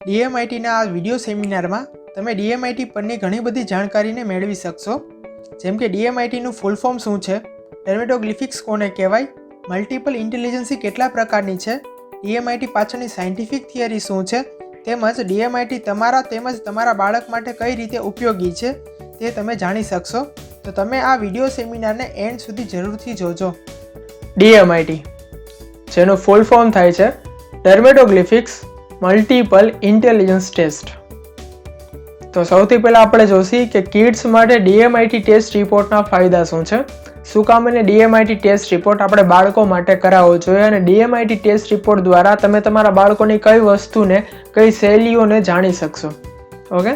ડીએમઆઈટીના આ વિડીયો સેમિનારમાં તમે ડીએમઆઈટી પરની ઘણી બધી જાણકારીને મેળવી શકશો, જેમ કે ડીએમઆઈટીનું ફૂલ ફોર્મ શું છે, ડર્મેટોગ્લિફિક્સ કોને કહેવાય, મલ્ટિપલ ઇન્ટેલિજન્સી કેટલા પ્રકારની છે, ડીએમઆઈટી પાછળની સાયન્ટિફિક થિયરી શું છે, તેમજ ડીએમઆઈટી તમારા તેમજ તમારા બાળક માટે કઈ રીતે ઉપયોગી છે તે તમે જાણી શકશો. તો તમે આ વિડીયો સેમિનારને એન્ડ સુધી જરૂરથી જોજો. ડીએમઆઈટી જેનું ફૂલ ફોર્મ થાય છે ડર્મેટોગ્લિફિક્સ મલ્ટિપલ ઇન્ટેલિજન્સ ટેસ્ટ. તો સૌથી પહેલાં આપણે જોશી કે કિડ્સ માટે ડીએમઆઈટી ટેસ્ટ રિપોર્ટના ફાયદા શું છે, શું કામ એને ડીએમઆઈટી ટેસ્ટ રિપોર્ટ આપણે બાળકો માટે કરાવવો જોઈએ અને ડીએમઆઈટી ટેસ્ટ રિપોર્ટ દ્વારા તમે તમારા બાળકોની કઈ વસ્તુને કઈ શૈલીઓને જાણી શકશો. ઓકે,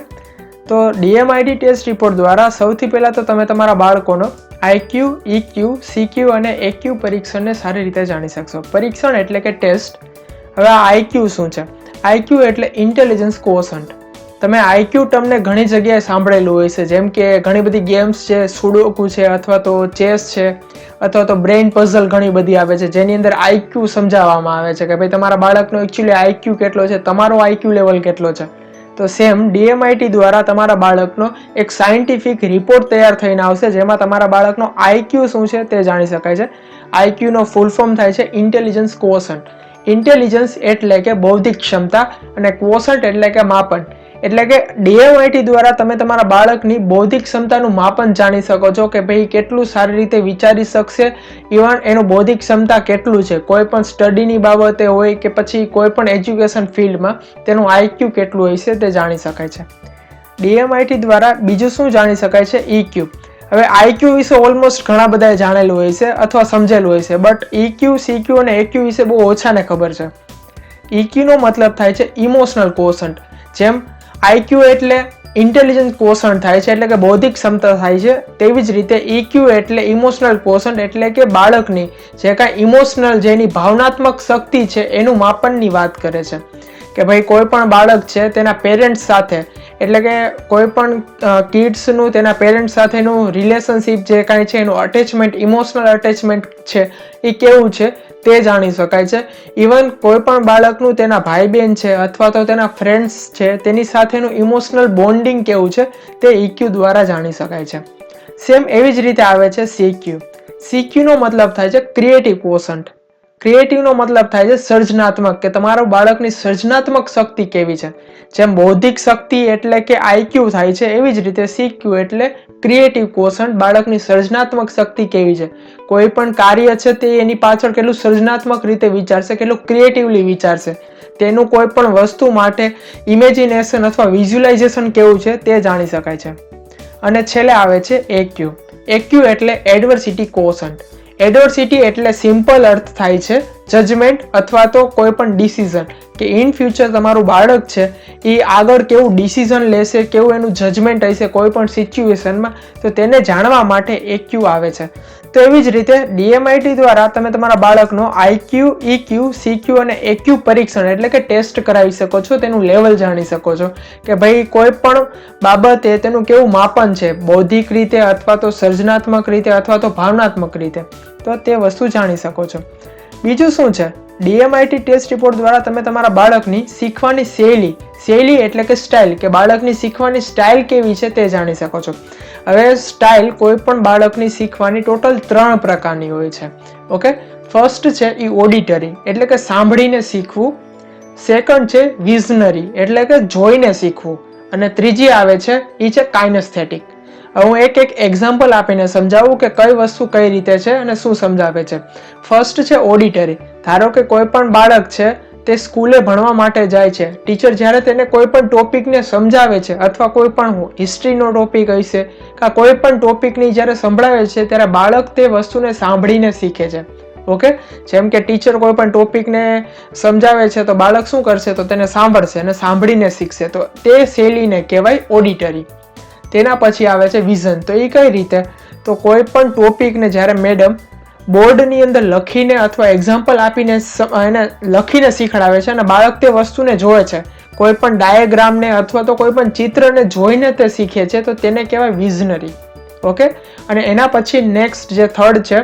તો ડીએમઆઈટી ટેસ્ટ રિપોર્ટ દ્વારા સૌથી પહેલાં તો તમે તમારા બાળકોનો આઈક્યુ, ઈક્યુ, સીક્યુ અને એક્યુ પરીક્ષણને સારી રીતે જાણી શકશો. પરીક્ષણ એટલે કે ટેસ્ટ. હવે આ આઈક્યુ શું છે? આઈક્યુ એટલે ઇન્ટેલિજન્સ કોશન્ટ. તમે આઈક્યુ ટર્મને ઘણી જગ્યાએ સાંભળેલું હોય છે, જેમ કે ઘણી બધી ગેમ્સ છે, સુડોકુ છે, અથવા તો ચેસ છે, અથવા તો બ્રેઇન પઝલ ઘણી બધી આવે છે, જેની અંદર આઈક્યુ સમજાવવામાં આવે છે કે ભાઈ તમારા બાળકનો એકચ્યુઅલી આઈક્યુ કેટલો છે, તમારો આઈક્યુ લેવલ કેટલો છે. તો સેમ ડીએમઆઈટી દ્વારા તમારા બાળકનો એક સાયન્ટિફિક રિપોર્ટ તૈયાર થઈને આવશે, જેમાં તમારા બાળકનો આઈક્યુ શું છે તે જાણી શકાય છે. આઈક્યુનો ફૂલ ફોર્મ થાય છે ઇન્ટેલિજન્સ કોશન્ટ. ઇન્ટેલિજન્સ એટલે કે બૌદ્ધિક ક્ષમતા અને કોશન્ટ એટલે કે માપન. એટલે કે ડીએમઆઈટી દ્વારા તમે તમારા બાળકની બૌદ્ધિક ક્ષમતાનું માપન જાણી શકો છો કે ભાઈ કેટલું સારી રીતે વિચારી શકશે, ઇવન એનું બૌદ્ધિક ક્ષમતા કેટલું છે, કોઈ પણ સ્ટડીની બાબતે હોય કે પછી કોઈ પણ એજ્યુકેશન ફિલ્ડમાં તેનું આઈક્યુ કેટલું હોય છે તે જાણી શકાય છે. ડીએમઆઈટી દ્વારા બીજું શું જાણી શકાય છે? ઈક્યુ. હવે આઈક્યુ વિશે ઓલમોસ્ટ ઘણા બધાએ જાણેલું હોય છે અથવા સમજેલું હોય છે, બટ ઈક્યુ, સીક્યુ અને એક્યુ વિશે બહુ ઓછાને ખબર છે. ઈક્યુનો મતલબ થાય છે ઇમોશનલ કોશન્ટ. જેમ આઈક્યુ એટલે ઇન્ટેલિજન્સ કોશન્ટ થાય છે, એટલે કે બૌદ્ધિક ક્ષમતા થાય છે, તેવી જ રીતે ઈક્યુ એટલે ઇમોશનલ કોશન્ટ, એટલે કે બાળકની જે કાંઈ ઇમોશનલ, જેની ભાવનાત્મક શક્તિ છે એનું માપનની વાત કરે છે. કે ભાઈ કોઈ પણ બાળક છે તેના પેરેન્ટ્સ સાથે, એટલે કે કોઈ પણ કિડ્સનું તેના પેરેન્ટ્સ સાથેનું રિલેશનશિપ જે કાંઈ છે એનું અટેચમેન્ટ, ઇમોશનલ અટેચમેન્ટ છે એ કેવું છે તે જાણી શકાય છે. ઇવન કોઈ પણ બાળકનું તેના ભાઈ બહેન છે અથવા તો તેના ફ્રેન્ડ્સ છે તેની સાથેનું ઇમોશનલ બોન્ડિંગ કેવું છે તે ઈક્યુ દ્વારા જાણી શકાય છે. સેમ એવી જ રીતે આવે છે સીક્યુ. સીક્યુનો મતલબ થાય છે ક્રિએટિવ કોશન્ટ. ક્રિએટિવનો મતલબ થાય છે સર્જનાત્મક, કે તમારા બાળકની સર્જનાત્મક શક્તિ કેવી છે. જેમ બૌદ્ધિક શક્તિ એટલે કે આઈક્યુ થાય છે, એવી જ રીતે સીક્યુ એટલે ક્રિએટિવ કોશન્ટ, બાળકની સર્જનાત્મક શક્તિ કેવી છે, કોઈ પણ કાર્ય છે તે એની પાછળ કેટલું સર્જનાત્મક રીતે વિચારશે, કેટલું ક્રિએટિવલી વિચારશે, તેનું કોઈ પણ વસ્તુ માટે ઇમેજિનેશન અથવા વિઝ્યુલાઇઝેશન કેવું છે તે જાણી શકાય છે. અને છેલ્લે આવે છે એક્યુ. એક્યુ એટલે એડવર્સિટી કોશન્ટ. એડવર્સિટી એટલે સિમ્પલ અર્થ થાય છે જજમેન્ટ અથવા તો કોઈ પણ ડિસિઝન, કે ઇન ફ્યુચર તમારું બાળક છે એ આગળ કેવું ડિસિઝન લેશે, કેવું એનું જજમેન્ટ હશે કોઈ પણ સિચ્યુએશનમાં, તો તેને જાણવા માટે એક્યુ આવે છે. તો એવી જ રીતે ડીએમઆઈટી દ્વારા તમે તમારા બાળકનો આઈક્યુ, ઈક્યુ, સીક્યુ અને એક્યુ પરીક્ષણ એટલે કે ટેસ્ટ કરાવી શકો છો, તેનું લેવલ જાણી શકો છો કે ભાઈ કોઈ પણ બાબતે તેનું કેવું માપન છે, બૌદ્ધિક રીતે અથવા તો સર્જનાત્મક રીતે અથવા તો ભાવનાત્મક રીતે, તો તે વસ્તુ જાણી શકો છો. બીજું શું છે? ડીએમઆઈટી ટેસ્ટ રિપોર્ટ દ્વારા તમે તમારા બાળકની શીખવાની શૈલી એટલે કે સ્ટાઇલ, કે બાળકની શીખવાની સ્ટાઇલ કેવી છે તે જાણી શકો છો. હવે સ્ટાઇલ કોઈ પણ બાળકની શીખવાની ટોટલ 3 પ્રકારની હોય છે. ઓકે, ફર્સ્ટ છે એ ઓડિટરી એટલે કે સાંભળીને શીખવું, સેકન્ડ છે વિઝનરી એટલે કે જોઈને શીખવું, અને ત્રીજી આવે છે એ છે કાઇનેસ્થેટિક. હું એક એક્ઝામ્પલ આપીને સમજાવું કે કઈ વસ્તુ કઈ રીતે છે અને શું સમજાવે છે. ફર્સ્ટ છે ઓડિટરી. ધારો કે કોઈ પણ બાળક છે તે સ્કૂલે ભણવા માટે જાય છે, ટીચર જ્યારે તેને કોઈ પણ ટોપિકને સમજાવે છે અથવા કોઈ પણ હિસ્ટ્રીનો ટોપિક હશે કે કોઈ પણ ટોપિકની જ્યારે સંભળાવે છે ત્યારે બાળક તે વસ્તુને સાંભળીને શીખે છે. ઓકે, જેમ કે ટીચર કોઈ પણ ટોપિકને સમજાવે છે તો બાળક શું કરશે, તો તેને સાંભળશે અને સાંભળીને શીખશે, તો તે શૈલીને કહેવાય ઓડિટરી. તેના પછી આવે છે વિઝન. તો એ કઈ રીતે? તો કોઈ પણ ટોપિકને જ્યારે મેડમ બોર્ડની અંદર લખીને અથવા એક્ઝામ્પલ આપીને એને લખીને શીખડાવે છે અને બાળક તે વસ્તુને જોવે છે, કોઈ પણ ડાયાગ્રામને અથવા તો કોઈ પણ ચિત્રને જોઈને તે શીખે છે, તો તેને કહેવાય વિઝનરી. ઓકે, અને એના પછી નેક્સ્ટ જે થર્ડ છે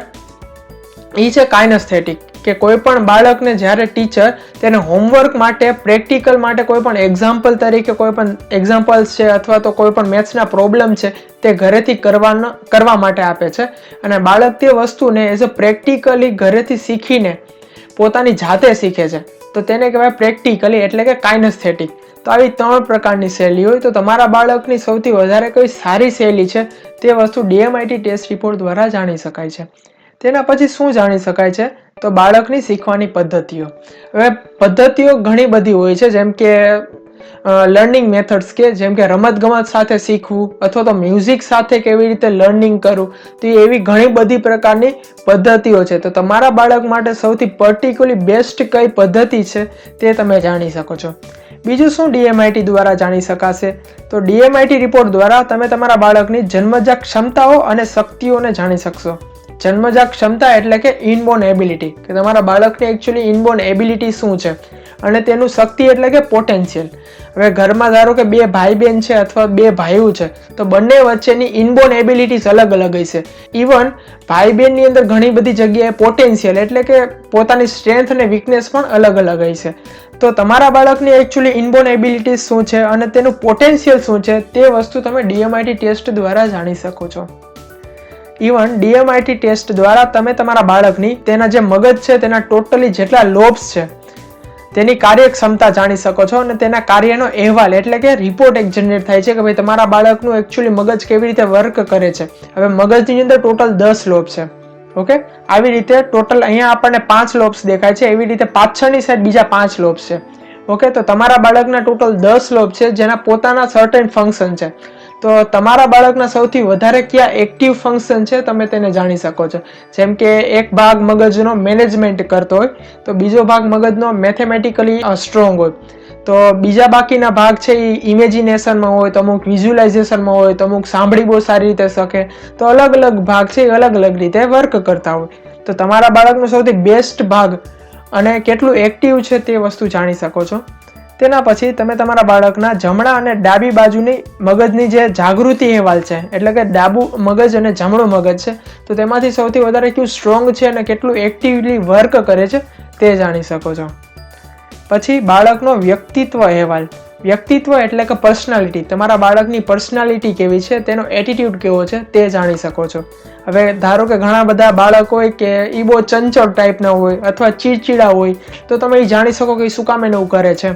એ છે કાઇનેસ્થેટિક, કે કોઈ પણ બાળકને જ્યારે ટીચર તેને હોમવર્ક માટે, પ્રેક્ટિકલ માટે કોઈ પણ એક્ઝામ્પલ તરીકે કોઈ પણ એક્ઝામ્પલ્સ છે અથવા તો કોઈ પણ મેથ્સના પ્રોબ્લેમ છે તે ઘરેથી કરવા માટે આપે છે અને બાળક તે વસ્તુને એઝ અ પ્રેક્ટિકલી ઘરેથી શીખીને પોતાની જાતે શીખે છે તો તેને કહેવાય પ્રેક્ટિકલી એટલે કે કાઇનેસ્થેટિક. તો આવી 3 પ્રકારની શૈલી હોય તો તમારા બાળકની સૌથી વધારે કઈ સારી શૈલી છે તે વસ્તુ DMIT ટેસ્ટ રિપોર્ટ દ્વારા જાણી શકાય છે. તેના પછી શું જાણી શકાય છે તો બાળકની શીખવાની પદ્ધતિઓ. હવે પદ્ધતિઓ ઘણી બધી હોય છે, જેમ કે લર્નિંગ મેથડ્સ કે જેમ કે રમતગમત સાથે શીખવું અથવા તો મ્યુઝિક સાથે કેવી રીતે લર્નિંગ કરવું, તો એવી ઘણી બધી પ્રકારની પદ્ધતિઓ છે. તો તમારા બાળક માટે સૌથી પર્ટિક્યુલરલી બેસ્ટ કઈ પદ્ધતિ છે તે તમે જાણી શકો છો. બીજું શું DMIT દ્વારા જાણી શકાશે તો DMIT રિપોર્ટ દ્વારા તમે તમારા બાળકની જન્મજાત ક્ષમતાઓ અને શક્તિઓને જાણી શકશો. જન્મજાત ક્ષમતા એટલે કે ઇનબોર્ન એબિલિટી, કે તમારા બાળકની એકચ્યુઅલી ઇનબોર્ન એબિલિટી શું છે, અને તેનું શક્તિ એટલે કે પોટેન્શિયલ. હવે ઘરમાં ધારો કે 2 ભાઈ બહેન છે અથવા 2 ભાઈઓ છે તો બંને વચ્ચેની ઇનબોર્ન એબિલિટીઝ અલગ અલગ હશે. ઇવન ભાઈ બહેનની અંદર ઘણી બધી જગ્યાએ પોટેન્શિયલ એટલે કે પોતાની સ્ટ્રેન્થ અને વીકનેસ પણ અલગ અલગ હશે. તો તમારા બાળકની એકચ્યુઅલી ઇનબોર્ન એબિલિટીઝ શું છે અને તેનું પોટેન્શિયલ શું છે તે વસ્તુ તમે DMIT ટેસ્ટ દ્વારા જાણી શકો છો. ઇવન DMIT ટેસ્ટ દ્વારા તમે તમારા બાળકની તેના જે મગજ છે તેના ટોટલી જેટલા લોબ્સ છે તેની કાર્યક્ષમતા જાણી શકો છો અને તેના કાર્યનો અહેવાલ એટલે કે રિપોર્ટ એક જનરેટ થાય છે કે ભાઈ તમારા બાળકનું એકચ્યુઅલી મગજ કેવી રીતે વર્ક કરે છે. હવે મગજની અંદર ટોટલ 10 લોબ છે. ઓકે, આવી રીતે ટોટલ અહીંયા આપણને 5 લોબ્સ દેખાય છે, એવી રીતે પાછળની સાઈડ બીજા 5 લોબ્સ છે. ઓકે, તો તમારા બાળકના ટોટલ 10 લોબ છે જેના પોતાના સર્ટેન ફંક્શન છે. તો તમારા બાળકના સૌથી વધારે કયા એક્ટિવ ફંક્શન છે તમે તેને જાણી શકો છો. જેમ કે એક ભાગ મગજનો મેનેજમેન્ટ કરતો હોય તો બીજો ભાગ મગજનો મેથેમેટિકલી સ્ટ્રોંગ હોય, તો બીજા બાકીના ભાગ છે એ ઇમેજિનેશનમાં હોય, તો અમુક વિઝ્યુલાઇઝેશનમાં હોય, તો અમુક સાંભળી બહુ સારી રીતે શકે, તો અલગ અલગ ભાગ છે એ અલગ અલગ રીતે વર્ક કરતા હોય. તો તમારા બાળકનો સૌથી બેસ્ટ ભાગ અને કેટલું એક્ટિવ છે તે વસ્તુ જાણી શકો છો. તેના પછી તમે તમારા બાળકના જમણા અને ડાબી બાજુની મગજની જે જાગૃતિ અહેવાલ છે એટલે કે ડાબું મગજ અને જમણું મગજ છે તો તેમાંથી સૌથી વધારે કયું સ્ટ્રોંગ છે અને કેટલું એક્ટિવલી વર્ક કરે છે તે જાણી શકો છો. પછી બાળકનો વ્યક્તિત્વ અહેવાલ. વ્યક્તિત્વ એટલે કે પર્સનાલિટી, તમારા બાળકની પર્સનાલિટી કેવી છે, તેનો એટીટ્યુડ કેવો છે તે જાણી શકો છો. હવે ધારો કે ઘણા બધા બાળકો હોય કે એ બહુ ચંચળ ટાઈપના હોય અથવા ચીડચીડા હોય તો તમે એ જાણી શકો કે એ શું કામ એને એવું કરે છે,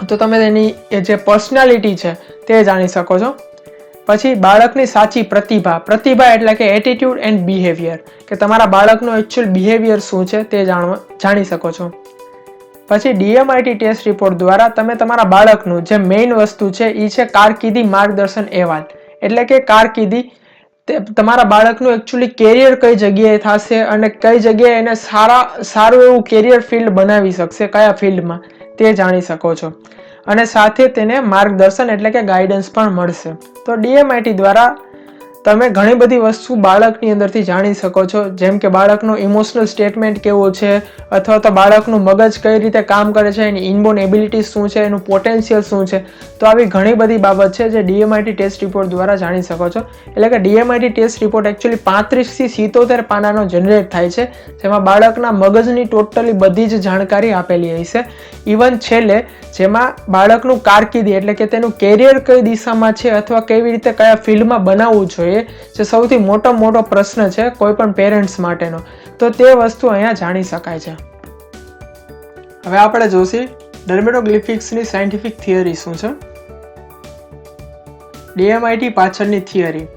તો તમે તેની જે પર્સનાલિટી છે તે જાણી શકો છો. પછી બાળકની સાચી પ્રતિભા. પ્રતિભા એટલે કે એટીટ્યુડ એન્ડ બિહેવિયર, કે તમારા બાળકનો એકચ્યુઅલ બિહેવિયર શું છે તે જાણી શકો છો. પછી DMIT ટેસ્ટ રિપોર્ટ દ્વારા તમે તમારા બાળકનું જે મેઇન વસ્તુ છે એ છે કારકિર્દી માર્ગદર્શન અહેવાલ. એટલે કે કારકિર્દી, તમારા બાળકનું એકચ્યુઅલી કેરિયર કઈ જગ્યાએ થશે અને કઈ જગ્યાએ એને સારું એવું કેરિયર ફિલ્ડ બનાવી શકશે, કયા ફિલ્ડમાં તે જાણી શકો છો. અને સાથે તેને માર્ગદર્શન એટલે કે ગાઈડન્સ પણ મળશે. તો DMIT દ્વારા તમે ઘણી બધી વસ્તુ બાળકની અંદરથી જાણી શકો છો, જેમ કે બાળકનો ઇમોશનલ સ્ટેટમેન્ટ કેવો છે અથવા તો બાળકનું મગજ કઈ રીતે કામ કરે છે, એની ઇનબોર્ન એબિલિટીઝ શું છે, એનું પોટેન્શિયલ શું છે. તો આવી ઘણી બધી બાબત છે જે DMIT ટેસ્ટ રિપોર્ટ દ્વારા જાણી શકો છો. એટલે કે DMIT ટેસ્ટ રિપોર્ટ એકચ્યુઅલી 35 થી 77 પાનાનો જનરેટ થાય છે, જેમાં બાળકના મગજની ટોટલી બધી જ જાણકારી આપેલી હશે. ઇવન છેલ્લે જેમાં બાળકનું કારકિર્દી એટલે કે તેનું કેરિયર કઈ દિશામાં છે અથવા કેવી રીતે કયા ફિલ્ડમાં બનાવવું જોઈએ, જે સૌથી મોટો પ્રશ્ન છે કોઈ પણ પેરેન્ટ્સ માટેનો, તો તે વસ્તુ અહીંયા જાણી શકાય છે. હવે આપણે જોશી ડર્મેટોગ્લિફિક્સની સાયન્ટિફિક થિયરી શું છે. DMIT પાછળની થિયરી.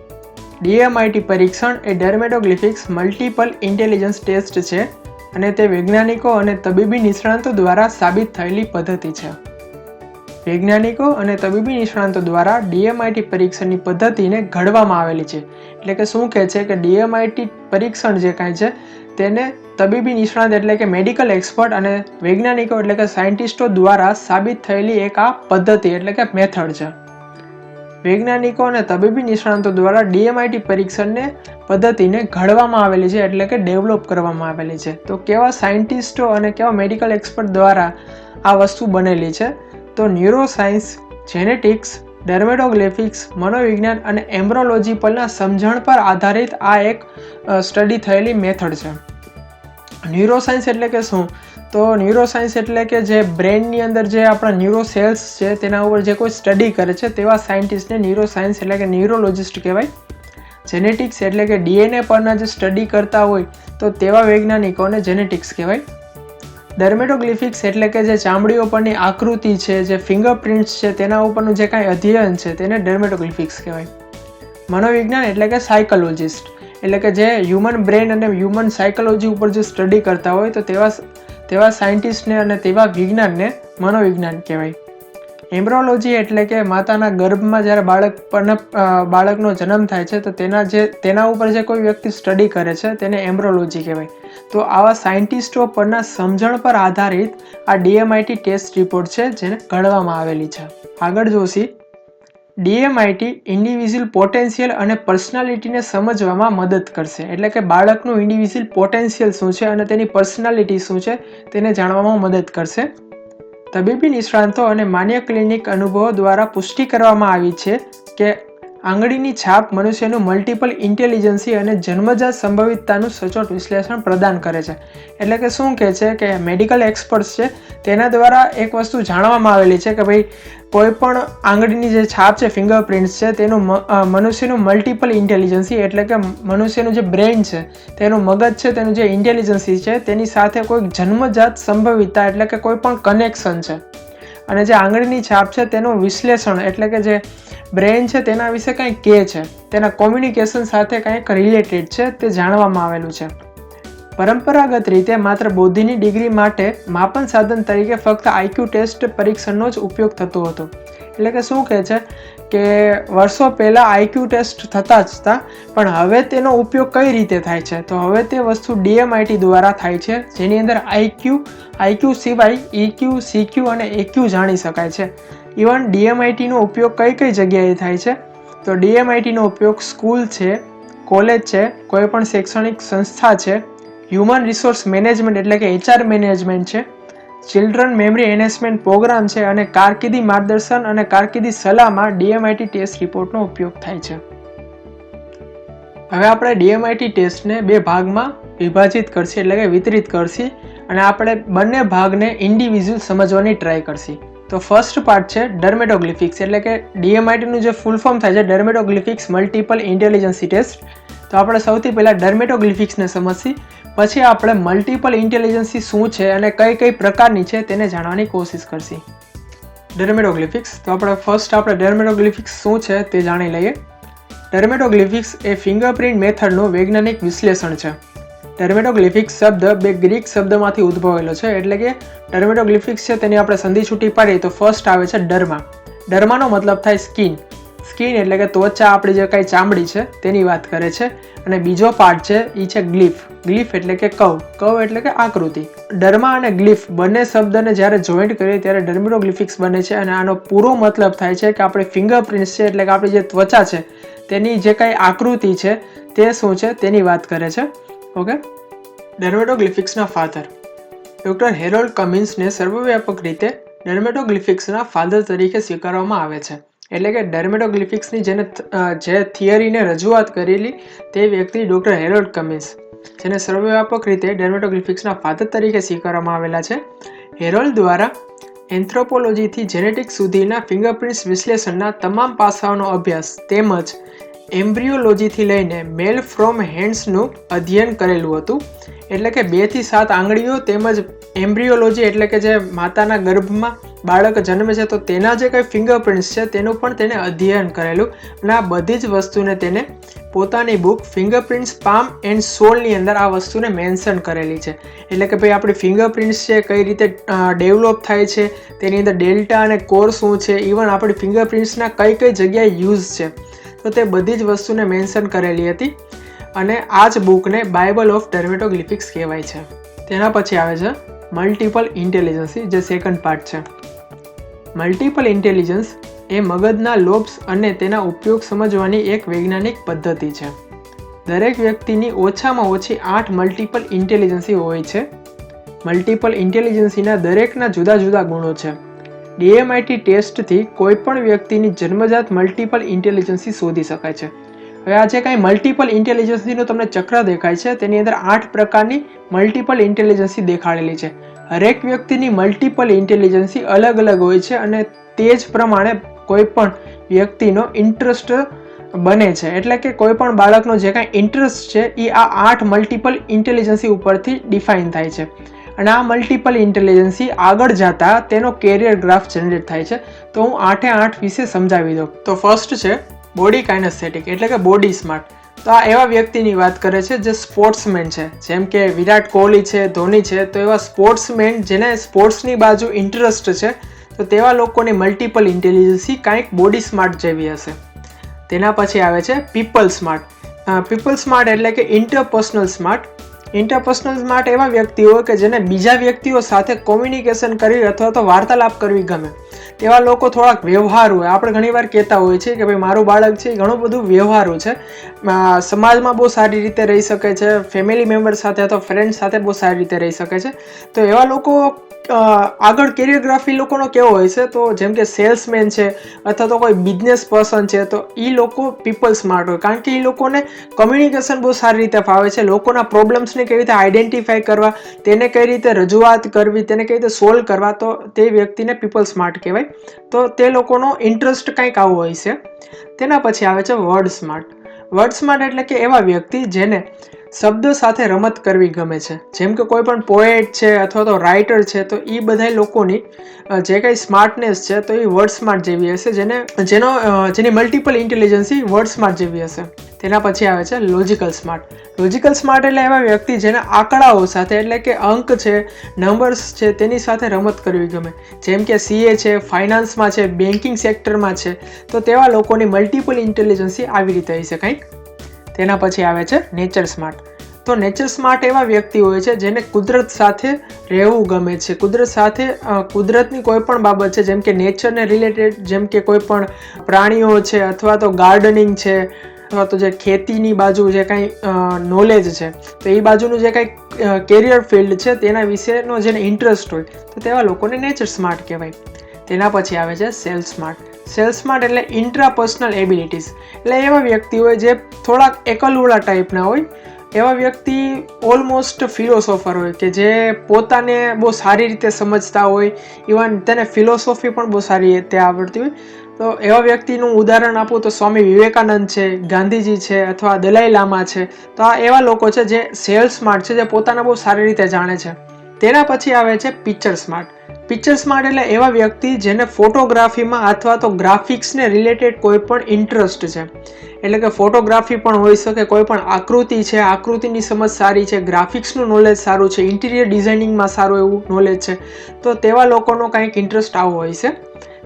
DMIT પરીક્ષણ એ ડર્મેટોગ્લિફિક્સ મલ્ટિપલ ઇન્ટેલિજન્સ ટેસ્ટ છે અને તે વૈજ્ઞાનિકો અને તબીબી નિષ્ણાતો દ્વારા સાબિત થયેલી પદ્ધતિ છે. વૈજ્ઞાનિકો અને તબીબી નિષ્ણાતો દ્વારા DMIT પરીક્ષણની પદ્ધતિને ઘડવામાં આવેલી છે. એટલે કે શું કહે છે કે DMIT પરીક્ષણ જે કાંઈ છે તેને તબીબી નિષ્ણાત એટલે કે મેડિકલ એક્સપર્ટ અને વૈજ્ઞાનિકો એટલે કે સાયન્ટિસ્ટો દ્વારા સાબિત થયેલી એક આ પદ્ધતિ એટલે કે મેથડ છે. વૈજ્ઞાનિકો અને તબીબી નિષ્ણાતો દ્વારા DMIT પરીક્ષણને પદ્ધતિને ઘડવામાં આવેલી છે એટલે કે ડેવલપ કરવામાં આવેલી છે. તો કેવા સાયન્ટિસ્ટો અને કેવા મેડિકલ એક્સપર્ટ દ્વારા આ વસ્તુ બનેલી છે, તો ન્યુરોસાયન્સ, જેનેટિક્સ, ડર્મેટોગ્લિફિક્સ, મનોવિજ્ઞાન અને એમ્બ્રોલોજી પરના સમજણ પર આધારિત આ એક સ્ટડી થયેલી મેથડ છે. ન્યુરોસાયન્સ એટલે કે શું? તો ન્યુરોસાયન્સ એટલે કે જે બ્રેનની અંદર જે આપણા ન્યુરો સેલ્સ છે તેના ઉપર જે કોઈ સ્ટડી કરે છે તેવા સાયન્ટિસ્ટને ન્યુરોસાયન્સ એટલે કે ન્યુરોલોજિસ્ટ કહેવાય. જેનેટિક્સ એટલે કે ડીએનએ પરના જે સ્ટડી કરતા હોય તો તેવા વૈજ્ઞાનિકોને જેનેટિક્સ કહેવાય. ડર્મેટોગ્લિફિક્સ એટલે કે જે ચામડીઓ પરની આકૃતિ છે, જે ફિંગરપ્રિન્ટ્સ છે તેના ઉપરનું જે કાંઈ અધ્યયન છે તેને ડર્મેટોગ્લિફિક્સ કહેવાય. મનોવિજ્ઞાન એટલે કે સાયકોલોજિસ્ટ એટલે કે જે હ્યુમન બ્રેન અને હ્યુમન સાયકોલોજી ઉપર જે સ્ટડી કરતા હોય તો તેવા સાયન્ટિસ્ટને અને તેવા વિજ્ઞાનને મનોવિજ્ઞાન કહેવાય. એમ્બ્રોલોજી એટલે કે માતાના ગર્ભમાં જ્યારે બાળકનો જન્મ થાય છે તો તેના ઉપર જે કોઈ વ્યક્તિ સ્ટડી કરે છે તેને એમ્બ્રોલોજી કહેવાય. તો આવા સાયન્ટિસ્ટો પરના સમજણ પર આધારિત આ DMIT ટેસ્ટ રિપોર્ટ છે જેને ઘડવામાં આવેલી છે. આગળ જોશી, DMIT ઇન્ડિવિજ્યુઅલ પોટેન્શિયલ અને પર્સનાલિટીને સમજવામાં મદદ કરશે. એટલે કે બાળકનું ઇન્ડિવિજ્યુઅલ પોટેન્શિયલ શું છે અને તેની પર્સનાલિટી શું છે તેને જાણવામાં મદદ કરશે. તબીબી નિષ્ણાંતો અને માન્ય ક્લિનિક અનુભવો દ્વારા પુષ્ટિ કરવામાં આવી છે કે આંગળીની છાપ મનુષ્યનું મલ્ટિપલ ઇન્ટેલિજન્સી અને જન્મજાત સંભવિતતાનું સચોટ વિશ્લેષણ પ્રદાન કરે છે. એટલે કે શું કહે છે કે મેડિકલ એક્સપર્ટ્સ છે તેના દ્વારા એક વસ્તુ જાણવામાં આવેલી છે કે ભાઈ કોઈ પણ આંગળીની જે છાપ છે, ફિંગરપ્રિન્ટ્સ છે, તેનું મનુષ્યનું મલ્ટિપલ ઇન્ટેલિજન્સી એટલે કે મનુષ્યનું જે બ્રેઇન છે, તેનું મગજ છે, તેનું જે ઇન્ટેલિજન્સી છે તેની સાથે કોઈ જન્મજાત સંભવિતતા એટલે કે કોઈ પણ કનેક્શન છે. અને જે આંગળીની છાપ છે તેનું વિશ્લેષણ એટલે કે જે બ્રેઇન છે તેના વિશે કંઈક કહે છે, તેના કોમ્યુનિકેશન સાથે કંઈક રિલેટેડ છે તે જાણવામાં આવેલું છે. પરંપરાગત રીતે માત્ર બુદ્ધિની ડિગ્રી માટે માપન સાધન તરીકે ફક્ત IQ ટેસ્ટ પરીક્ષણનો જ ઉપયોગ થતો હતો. એટલે કે શું કહે છે કે વર્ષો પહેલાં IQ ટેસ્ટ થતા જ હતા, પણ હવે તેનો ઉપયોગ કઈ રીતે થાય છે? તો હવે તે વસ્તુ DMIT દ્વારા થાય છે, જેની અંદર IQ સિવાય EQ, CQ અને AQ જાણી શકાય છે. ઇવન DMITનો ઉપયોગ કઈ જગ્યાએ થાય છે? તો DMITનો ઉપયોગ સ્કૂલ છે, કોલેજ છે, કોઈ પણ શૈક્ષણિક સંસ્થા છે, હ્યુમન રિસોર્સ મેનેજમેન્ટ એટલે કે HR મેનેજમેન્ટ છે, ચિલ્ડ્રન મેમરી એનહેન્સમેન્ટ પ્રોગ્રામ છે અને કારકિર્દી માર્ગદર્શન અને કારકિર્દી સલાહમાં DMIT ટેસ્ટ રિપોર્ટનો ઉપયોગ થાય છે. હવે આપણે DMIT ટેસ્ટને બે ભાગમાં વિભાજિત કરશી એટલે કે વિતરિત કરશી અને આપણે બંને ભાગને ઇન્ડિવિજ્યુઅલ સમજવાની ટ્રાય કરશી. તો ફર્સ્ટ પાર્ટ છે ડર્મેટોગ્લિફિક્સ એટલે કે DMITનું જે ફૂલ ફોર્મ થાય છે ડર્મેટોગ્લિફિક્સ મલ્ટિપલ ઇન્ટેલિજન્સી ટેસ્ટ. તો આપણે સૌથી પહેલાં ડર્મેટોગ્લિફિક્સને સમજશી, પછી આપણે મલ્ટિપલ ઇન્ટેલિજન્સી શું છે અને કઈ પ્રકારની છે તેને જાણવાની કોશિશ કરશી. ડર્મેટોગ્લિફિક્સ, તો આપણે ડર્મેટોગ્લિફિક્સ શું છે તે જાણી લઈએ. ડર્મેટોગ્લિફિક્સ એ ફિંગરપ્રિન્ટ મેથડનું વૈજ્ઞાનિક વિશ્લેષણ છે. ડર્મેટોગ્લિફિક્સ શબ્દ બે ગ્રીક શબ્દમાંથી ઉદ્ભવેલો છે. એટલે કે ડર્મેટોગ્લિફિક્સ છે તેની આપણે સંધિ છૂટી પાડીએ તો ફર્સ્ટ આવે છે ડર્મા. ડર્માનો મતલબ થાય સ્કિન. સ્કિન એટલે કે ત્વચા, આપણી જે કાંઈ ચામડી છે તેની વાત કરે છે. અને બીજો પાર્ટ છે એ છે ગ્લિફ. ગ્લિફ એટલે કે કર્વ એટલે કે આકૃતિ. ડર્મા અને ગ્લિફ બંને શબ્દને જ્યારે જોઈન્ટ કરીએ ત્યારે ડર્મેટોગ્લિફિક્સ બને છે. અને આનો પૂરો મતલબ થાય છે કે આપણે ફિંગરપ્રિન્ટ્સ છે એટલે કે આપણી જે ત્વચા છે તેની જે કાંઈ આકૃતિ છે તે શું છે તેની વાત કરે છે. ઓકે, ડર્મેટોગ્લિફિક્સના ફાધર ડૉક્ટર હેરોલ્ડ કમિન્સને સર્વવ્યાપક રીતે ડર્મેટોગ્લિફિક્સના ફાધર તરીકે સ્વીકારવામાં આવે છે. એટલે કે ડર્મેટોગ્લિફિક્સની જે થિયરીને રજૂઆત કરેલી તે વ્યક્તિ ડૉક્ટર હેરોલ્ડ કમિન્સ, જેને સર્વવ્યાપક રીતે ડર્મેટોગ્લિફિક્સના ફાધર તરીકે સ્વીકારવામાં આવેલા છે. હેરોલ્ડ દ્વારા એન્થ્રોપોલોજીથી જેનેટિક્સ સુધીના ફિંગરપ્રિન્ટ્સ વિશ્લેષણના તમામ પાસાઓનો અભ્યાસ તેમજ એમ્બ્રિયોલોજીથી લઈને મેલ ફ્રોમ હેન્ડ્સનું અધ્યયન કરેલું હતું. એટલે કે 2 થી 7 આંગળીઓ તેમજ એમ્બ્રિયોલોજી એટલે કે જે માતાના ગર્ભમાં બાળક જન્મે છે તો તેના જે કંઈ ફિંગરપ્રિન્ટ્સ છે તેનું પણ તેને અધ્યયન કરેલું. અને આ બધી જ વસ્તુને તેને પોતાની બુક ફિંગરપ્રિન્ટ્સ પામ એન્ડ સોલની અંદર આ વસ્તુને મેન્શન કરેલી છે. એટલે કે ભાઈ આપણી ફિંગરપ્રિન્ટ્સ છે કઈ રીતે ડેવલપ થાય છે, તેની અંદર ડેલ્ટા અને કોર શું છે, ઇવન આપણી ફિંગરપ્રિન્ટ્સના કઈ જગ્યાએ યુઝ છે, તો તે બધી જ વસ્તુને મેન્શન કરેલી હતી. અને આ જ બુકને બાઇબલ ઓફ ડર્મેટોગ્લિફિક્સ કહેવાય છે. તેના પછી આવે છે મલ્ટિપલ ઇન્ટેલિજન્સી, જે સેકન્ડ પાર્ટ છે. મલ્ટિપલ ઇન્ટેલિજન્સ એ મગજના લોબ્સ અને તેના ઉપયોગ સમજવાની એક વૈજ્ઞાનિક પદ્ધતિ છે. દરેક વ્યક્તિની ઓછામાં ઓછી 8 મલ્ટિપલ ઇન્ટેલિજન્સી હોય છે. મલ્ટિપલ ઇન્ટેલિજન્સીના દરેકના જુદા જુદા ગુણો છે. DMIT ટેસ્ટથી કોઈપણ વ્યક્તિની જન્મજાત મલ્ટિપલ ઇન્ટેલિજન્સી શોધી શકાય છે. હવે આ જે કાંઈ મલ્ટિપલ ઇન્ટેલિજન્સીનો તમને ચક્ર દેખાય છે તેની અંદર 8 પ્રકારની મલ્ટિપલ ઇન્ટેલિજન્સી દેખાડેલી છે. હરેક વ્યક્તિની મલ્ટિપલ ઇન્ટેલિજન્સી અલગ અલગ હોય છે અને તે જ પ્રમાણે કોઈ પણ વ્યક્તિનો ઇન્ટરેસ્ટ બને છે. એટલે કે કોઈ પણ બાળકનો જે કાંઈ ઇન્ટરેસ્ટ છે એ આ 8 મલ્ટિપલ ઇન્ટેલિજન્સી ઉપરથી ડિફાઇન થાય છે અને આ મલ્ટિપલ ઇન્ટેલિજન્સી આગળ જતા તેનો કેરિયર ગ્રાફ જનરેટ થાય છે. તો હું 8 વિશે સમજાવી દઉં. તો ફર્સ્ટ છે બોડી કાઇનેસ્થેટિક એટલે કે બોડી સ્માર્ટ. તો આ એવા વ્યક્તિની વાત કરે છે જે સ્પોર્ટ્સમેન છે, જેમ કે વિરાટ કોહલી છે, ધોની છે. તો એવા સ્પોર્ટ્સમેન જેને સ્પોર્ટ્સની બાજુ ઇન્ટરેસ્ટ છે તો તેવા લોકોની મલ્ટિપલ ઇન્ટેલિજન્સી કાંઈક બોડી સ્માર્ટ જેવી હશે. તેના પછી આવે છે પીપલ સ્માર્ટ. પીપલ સ્માર્ટ એટલે કે ઇન્ટરપર્સનલ સ્માર્ટ. ઇન્ટરપર્સનલ સ્માર્ટ એવા વ્યક્તિઓ કે જેને બીજા વ્યક્તિઓ સાથે કોમ્યુનિકેશન કરી અથવા તો વાર્તાલાપ કરવી ગમે. તેવા લોકો થોડાક વ્યવહારુ હોય. આપણે ઘણીવાર કહેતા હોઈએ છીએ કે ભાઈ મારું બાળક છે એ ઘણું બધું વ્યવહારુ છે, સમાજમાં બહુ સારી રીતે રહી શકે છે, ફેમિલી મેમ્બર સાથે અથવા ફ્રેન્ડ સાથે બહુ સારી રીતે રહી શકે છે. તો એવા લોકો આગળ કેરિયોગ્રાફી લોકોનો કેવો હોય છે, તો જેમ કે સેલ્સમેન છે અથવા તો કોઈ બિઝનેસ પર્સન છે, તો એ લોકો પીપલ સ્માર્ટ હોય. કારણ કે એ લોકોને કમ્યુનિકેશન બહુ સારી રીતે ફાવે છે. લોકોના પ્રોબ્લેમ્સને કેવી રીતે આઈડેન્ટિફાઈ કરવા, તેને કઈ રીતે રજૂઆત કરવી, તેને કઈ રીતે સોલ્વ કરવા, તો તે વ્યક્તિને પીપલ સ્માર્ટ કહેવાય. તો તે લોકોનો ઇન્ટરેસ્ટ કંઈક આવો હોય છે. તેના પછી આવે છે વર્ડ સ્માર્ટ. વર્ડ સ્માર્ટ એટલે કે એવા વ્યક્તિ જેને શબ્દો સાથે રમત કરવી ગમે છે. જેમ કે કોઈ પણ પોએટ છે અથવા તો રાઇટર છે, તો એ બધા લોકોની જે કંઈ સ્માર્ટનેસ છે તો એ વર્ડ સ્માર્ટ જેવી હશે, જેની મલ્ટિપલ ઇન્ટેલિજન્સી વર્ડ સ્માર્ટ જેવી હશે. તેના પછી આવે છે લોજિકલ સ્માર્ટ. લોજિકલ સ્માર્ટ એટલે એવા વ્યક્તિ જેને આંકડાઓ સાથે એટલે કે અંક છે, નંબર્સ છે, તેની સાથે રમત કરવી ગમે. જેમ કે સીએ છે, ફાઇનાન્સમાં છે, બેન્કિંગ સેક્ટરમાં છે, તો તેવા લોકોની મલ્ટિપલ ઇન્ટેલિજન્સી આવી રીતે હશે કંઈક. તેના પછી આવે છે નેચર સ્માર્ટ. તો નેચર સ્માર્ટ એવા વ્યક્તિ હોય છે જેને કુદરત સાથે રહેવું ગમે છે. કુદરતની કોઈ પણ બાબત છે, જેમ કે નેચરને રિલેટેડ, જેમ કે કોઈ પણ પ્રાણીઓ છે અથવા તો ગાર્ડનિંગ છે અથવા તો જે ખેતીની બાજુ જે કાંઈ નોલેજ છે, તો એ બાજુનું જે કાંઈ કેરિયર ફિલ્ડ છે તેના વિશેનો જેને ઇન્ટરેસ્ટ હોય તો તેવા લોકોને નેચર સ્માર્ટ કહેવાય. તેના પછી આવે છે સેલ્ફ સ્માર્ટ. સેલ્ફ સ્માર્ટ એટલે ઇન્ટ્રાપર્સનલ એબિલિટીઝ. એટલે એવા વ્યક્તિ હોય જે થોડાક એકલવડા ટાઈપના હોય. એવા વ્યક્તિ ઓલમોસ્ટ ફિલોસોફર હોય કે જે પોતાને બહુ સારી રીતે સમજતા હોય, ઇવન તેને ફિલોસોફી પણ બહુ સારી રીતે આવડતી હોય. તો એવા વ્યક્તિનું ઉદાહરણ આપું તો સ્વામી વિવેકાનંદ છે, ગાંધીજી છે અથવા દલાઈ લામા છે. તો આ એવા લોકો છે જે સેલ્ફ સ્માર્ટ છે, જે પોતાને બહુ સારી રીતે જાણે છે. તેના પછી આવે છે પિક્ચર સ્માર્ટ. પિક્ચર સ્માર્ટ એટલે એવા વ્યક્તિ જેને ફોટોગ્રાફીમાં અથવા તો ગ્રાફિક્સને રિલેટેડ કોઈ પણ ઇન્ટરેસ્ટ છે. એટલે કે ફોટોગ્રાફી પણ હોઈ શકે, કોઈ પણ આકૃતિ છે, આકૃતિની સમજ સારી છે, ગ્રાફિક્સનું નોલેજ સારું છે, ઇન્ટિરિયર ડિઝાઇનિંગમાં સારું એવું નોલેજ છે, તો તેવા લોકોનો કંઈક ઇન્ટરેસ્ટ આવો હોય છે.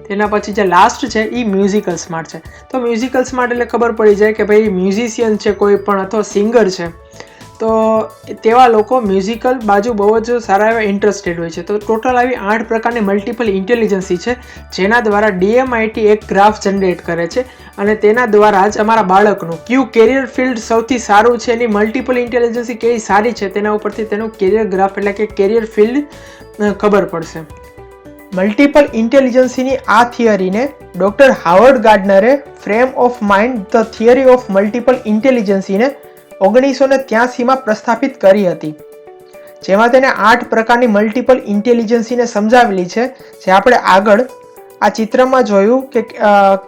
તેના પછી જે લાસ્ટ છે એ મ્યુઝિકલ સ્માર્ટ છે. તો મ્યુઝિકલ સ્માર્ટ એટલે ખબર પડી જાય કે ભાઈ મ્યુઝિશિયન છે કોઈ પણ અથવા સિંગર છે, તો તેવા લોકો મ્યુઝિકલ બાજુ બહુ જ સારા એવા ઇન્ટરેસ્ટેડ હોય છે. તો ટોટલ આવી 8 પ્રકારની મલ્ટિપલ ઇન્ટેલિજન્સી છે, જેના દ્વારા DMIT એક ગ્રાફ જનરેટ કરે છે અને તેના દ્વારા જ અમારા બાળકનું કયું કેરિયર ફિલ્ડ સૌથી સારું છે, એની મલ્ટિપલ ઇન્ટેલિજન્સી કેવી સારી છે, તેના ઉપરથી તેનું કેરિયર ગ્રાફ એટલે કે કેરિયર ફિલ્ડ ખબર પડશે. મલ્ટિપલ ઇન્ટેલિજન્સીની આ થિયરીને ડૉક્ટર હાવર્ડ ગાર્ડનરે frame of mind the theory of multiple ઇન્ટેલિજન્સીને 1983માં પ્રસ્થાપિત કરી હતી, જેમાં તેને 8 પ્રકારની મલ્ટિપલ ઇન્ટેલિજન્સીને સમજાવેલી છે, જે આપણે આગળ આ ચિત્રમાં જોયું કે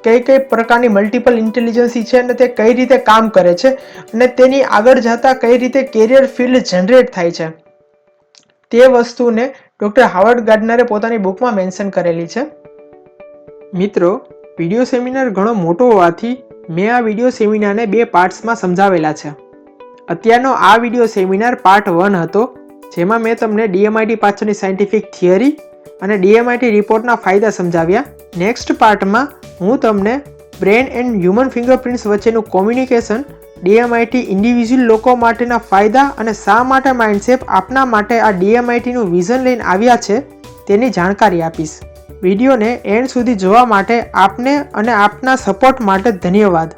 કઈ પ્રકારની મલ્ટિપલ ઇન્ટેલિજન્સી છે અને તે કઈ રીતે કામ કરે છે અને તેની આગળ જતા કઈ રીતે કેરિયર ફિલ્ડ જનરેટ થાય છે, તે વસ્તુને ડૉક્ટર હાવર્ડ ગાર્ડનરે પોતાની બુકમાં મેન્શન કરેલી છે. મિત્રો, વિડીયો સેમિનાર ઘણો મોટો હોવાથી મેં આ વિડીયો સેમિનારને 2 પાર્ટ્સમાં સમજાવેલા છે. અત્યારનો આ વિડીયો સેમિનાર પાર્ટ 1 હતો, જેમાં મેં તમને DMIT પાછળની સાયન્ટિફિક થિયરી અને DMIT રિપોર્ટના ફાયદા સમજાવ્યા. નેક્સ્ટ પાર્ટમાં હું તમને બ્રેન એન્ડ હ્યુમન ફિંગરપ્રિન્ટ્સ વચ્ચેનું કોમ્યુનિકેશન, DMIT ઇન્ડિવિજ્યુઅલ લોકો માટેના ફાયદા અને શા માટે માઇન્ડસેપ આપના માટે આ DMITનું વિઝન લઈને આવ્યા છે તેની જાણકારી આપીશ. વિડીયોને એન્ડ સુધી જોવા માટે આપને અને આપના સપોર્ટ માટે ધન્યવાદ.